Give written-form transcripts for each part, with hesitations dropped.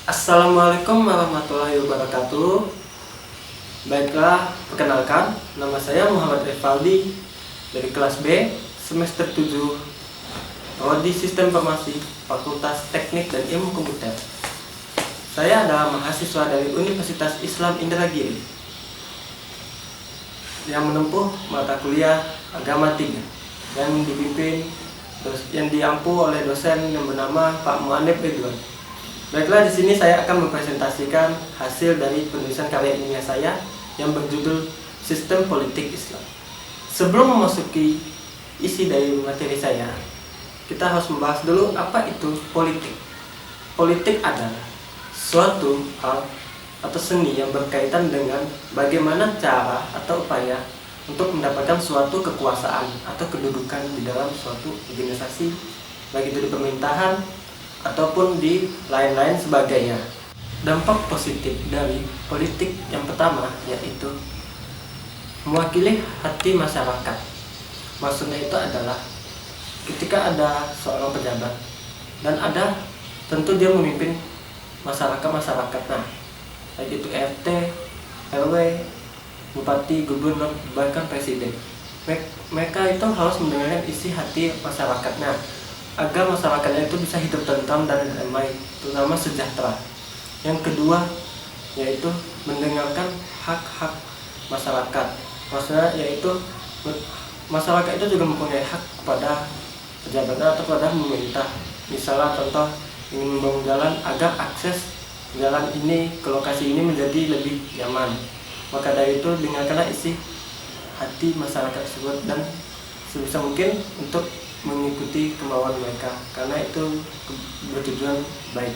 Assalamualaikum warahmatullahi wabarakatuh. Baiklah, perkenalkan, nama saya Muhammad Rivaldi dari kelas B, semester 7, Prodi Sistem Informasi, Fakultas Teknik dan Ilmu Komputer. Saya adalah mahasiswa dari Universitas Islam Indragiri yang menempuh mata kuliah Agama 3 yang diampu oleh dosen yang bernama Pak Muanib Ridwan. Baiklah, di sini saya akan mempresentasikan hasil dari penulisan karya ilmiah saya yang berjudul Sistem Politik Islam. Sebelum memasuki isi dari materi saya, kita harus membahas dulu apa itu politik. Politik adalah suatu hal atau seni yang berkaitan dengan bagaimana cara atau upaya untuk mendapatkan suatu kekuasaan atau kedudukan di dalam suatu organisasi, baik itu di pemerintahan ataupun di lain-lain sebagainya. Dampak positif dari politik yang pertama yaitu mewakili hati masyarakat. Maksudnya itu adalah ketika ada seorang pejabat dan ada tentu dia memimpin masyarakat. Nah, baik itu RT, RW, bupati, gubernur, bahkan presiden. Mereka itu harus mendengarkan isi hati masyarakatnya agar masyarakatnya itu bisa hidup tentram dan damai, terutama sejahtera. Yang kedua yaitu mendengarkan hak-hak masyarakat. Maksudnya yaitu masyarakat itu juga mempunyai hak kepada pejabatnya atau kepada pemerintah. Misalnya contoh ingin membangun jalan agar akses jalan ini ke lokasi ini menjadi lebih nyaman. Maka dari itu dengarkanlah isi hati masyarakat tersebut dan sebisa mungkin untuk mengikuti kemauan mereka, karena itu bertujuan baik.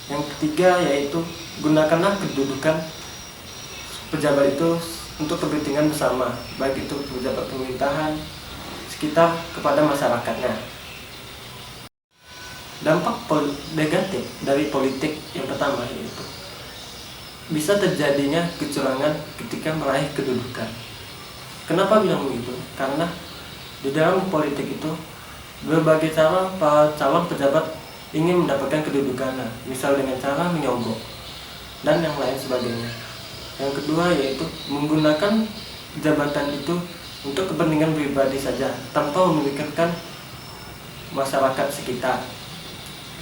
Yang ketiga yaitu gunakanlah kedudukan pejabat itu untuk kepentingan bersama, baik itu pejabat pemerintahan sekitar kepada masyarakatnya. Dampak negatif dari politik yang pertama yaitu bisa terjadinya kecurangan ketika meraih kedudukan. Kenapa bilang begitu? Karena di dalam politik itu berbagai cara para calon pejabat ingin mendapatkan kedudukan, misal dengan cara menyogok dan yang lain sebagainya. Yang kedua yaitu menggunakan jabatan itu untuk kepentingan pribadi saja tanpa memikirkan masyarakat sekitar.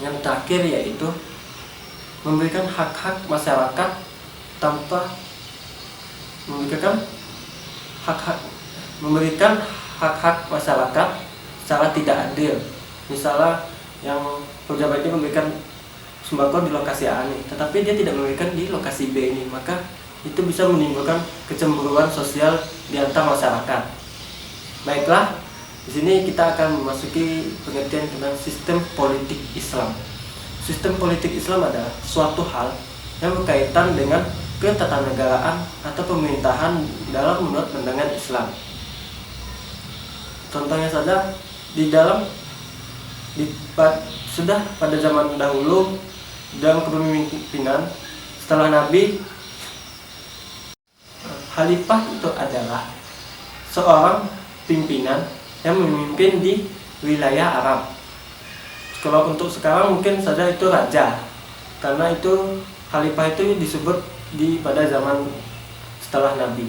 Yang terakhir yaitu memberikan hak-hak masyarakat tanpa memikirkan memberikan hak-hak masyarakat secara tidak adil. Misalnya yang pejabat ini memberikan sembako di lokasi A ini, tetapi dia tidak memberikan di lokasi B ini, maka itu bisa menimbulkan kecemburuan sosial di antara masyarakat. Baiklah, di sini kita akan memasuki pengertian tentang sistem politik Islam. Sistem politik Islam adalah suatu hal yang berkaitan dengan ketatanegaraan atau pemerintahan dalam menurut pandangan Islam. Contohnya saja sudah pada zaman dahulu dalam kepemimpinan setelah Nabi, khalifah itu adalah seorang pimpinan yang memimpin di wilayah Arab. Kalau untuk sekarang mungkin saja itu raja, karena itu khalifah itu disebut pada zaman setelah Nabi.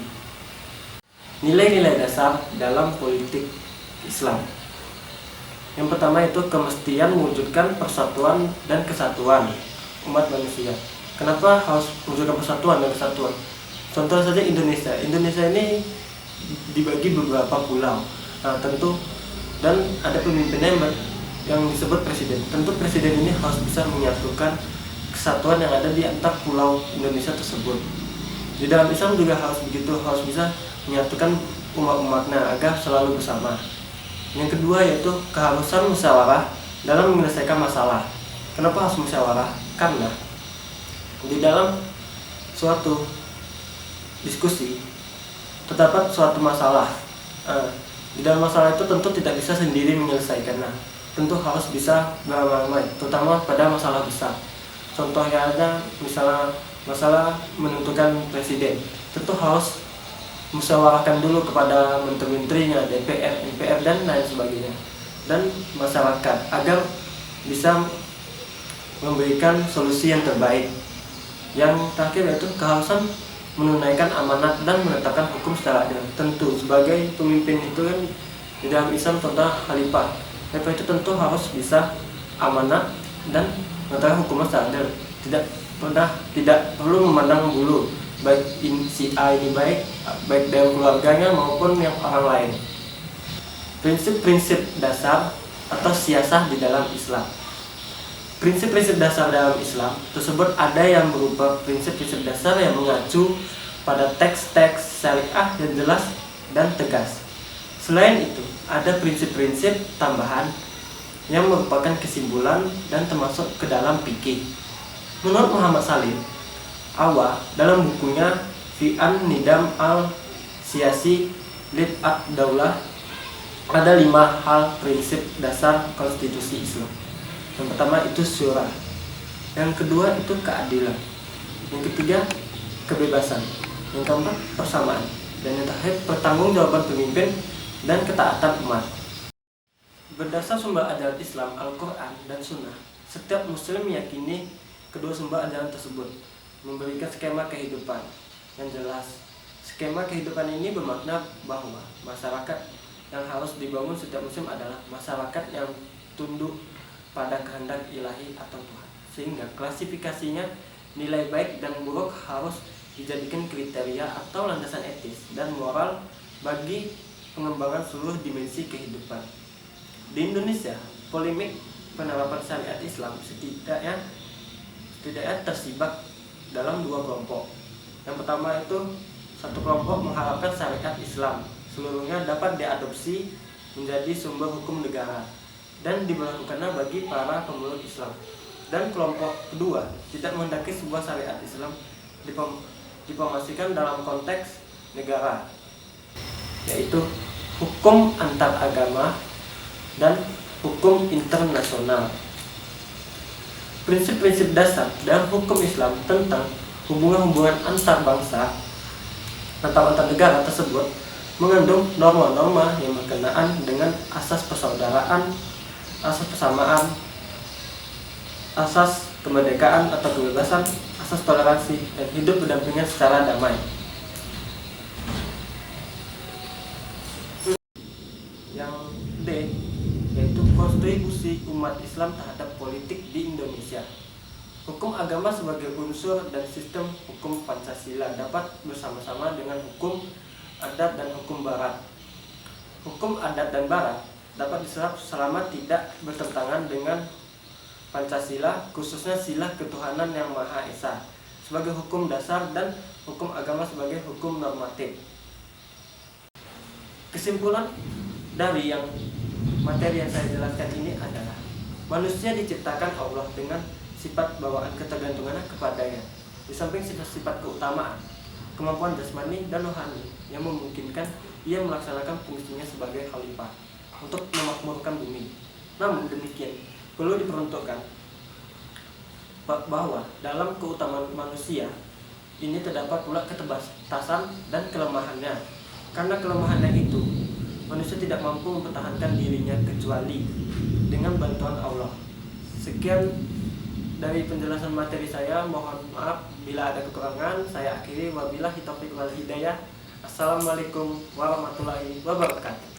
Nilai-nilai dasar dalam politik Islam. Yang pertama itu kemestian mewujudkan persatuan dan kesatuan umat manusia. Kenapa harus mewujudkan persatuan dan kesatuan? Contoh saja Indonesia. Indonesia ini dibagi beberapa pulau. Nah, tentu dan ada pemimpinnya yang disebut presiden. Tentu presiden ini harus bisa menyatukan kesatuan yang ada di antar pulau Indonesia tersebut. Di dalam Islam juga harus begitu, harus bisa menyatukan umat-umatnya agar selalu bersama. Yang kedua yaitu keharusan musyawarah dalam menyelesaikan masalah. Kenapa harus musyawarah? Karena di dalam suatu diskusi terdapat suatu masalah. Di dalam masalah itu tentu tidak bisa sendiri menyelesaikannya. Tentu harus bisa beramai-ramai, terutama pada masalah besar. Contohnya ada misalnya masalah menentukan presiden. Tentu harus musyawarahkan dulu kepada menteri-menterinya, DPR, MPR dan lain sebagainya, dan masyarakat agar bisa memberikan solusi yang terbaik. Yang terakhir yaitu keharusan menunaikan amanat dan menetapkan hukum secara adil. Tentu sebagai pemimpin itu kan di dalam Islam contoh khalifah. Khalifah itu tentu harus bisa amanat dan menetapkan hukum secara adil. Tidak perlu memandang bulu baik si A ini baik dalam keluarganya maupun yang orang lain. Prinsip-prinsip dasar atau siasah di dalam Islam. Prinsip-prinsip dasar dalam Islam tersebut ada yang berupa prinsip-prinsip dasar yang mengacu pada teks-teks syariah yang jelas dan tegas. Selain itu, ada prinsip-prinsip tambahan yang merupakan kesimpulan dan termasuk ke dalam fikih. Menurut Muhammad Salim Awa dalam bukunya Fi'an Nidam al-Siyasi Lid ad-Daulah ada 5 hal prinsip dasar konstitusi Islam. Yang pertama itu syura, yang kedua itu keadilan, yang ketiga kebebasan, yang keempat persamaan, dan yang terakhir pertanggungjawaban pemimpin dan ketaatan umat. Berdasar sumber ajaran Islam, Al-Quran dan Sunnah, setiap muslim meyakini kedua sumber ajaran tersebut memberikan skema kehidupan yang jelas. Skema kehidupan ini bermakna bahwa masyarakat yang harus dibangun setiap muslim adalah masyarakat yang tunduk pada kehendak ilahi atau Tuhan, sehingga klasifikasinya nilai baik dan buruk harus dijadikan kriteria atau landasan etis dan moral bagi pengembangan seluruh dimensi kehidupan. Di Indonesia, polemik penerapan syariat Islam setidaknya tersibak dalam 2 kelompok. Yang pertama itu satu kelompok mengharapkan syariat Islam seluruhnya dapat diadopsi menjadi sumber hukum negara dan diberlakukannya bagi para pemeluk Islam. Dan kelompok kedua tidak menghendaki sebuah syariat Islam dipromosikan dalam konteks negara, yaitu hukum antar agama dan hukum internasional. Prinsip-prinsip dasar dalam hukum Islam tentang hubungan-hubungan antar bangsa atau antar negara tersebut mengandung norma-norma yang berkenaan dengan asas persaudaraan, asas persamaan, asas kemerdekaan atau kebebasan, asas toleransi, dan hidup berdampingan secara damai. Yang D yaitu kontribusi umat Islam terhadap politik di Indonesia. Hukum agama sebagai unsur dan sistem hukum Pancasila dapat bersama-sama dengan hukum adat dan hukum barat. Hukum adat dan barat dapat diserap selama tidak bertentangan dengan Pancasila, khususnya sila ketuhanan yang Maha Esa sebagai hukum dasar dan hukum agama sebagai hukum normatif. Kesimpulan dari materi yang saya jelaskan ini adalah manusia diciptakan Allah dengan sifat bawaan ketergantungannya kepadanya. Di samping sifat-sifat keutamaan, kemampuan jasmani dan rohani yang memungkinkan ia melaksanakan fungsinya sebagai khalifah untuk memakmurkan bumi. Namun demikian, perlu diperuntukkan bahwa dalam keutamaan manusia ini terdapat pula keterbatasan dan kelemahannya. Karena kelemahannya itu, manusia tidak mampu mempertahankan dirinya kecuali dengan bantuan Allah. Sekian dari penjelasan materi saya, mohon maaf bila ada kekurangan. Saya akhiri, wabillahi taufiq wal hidayah. Assalamualaikum warahmatullahi wabarakatuh.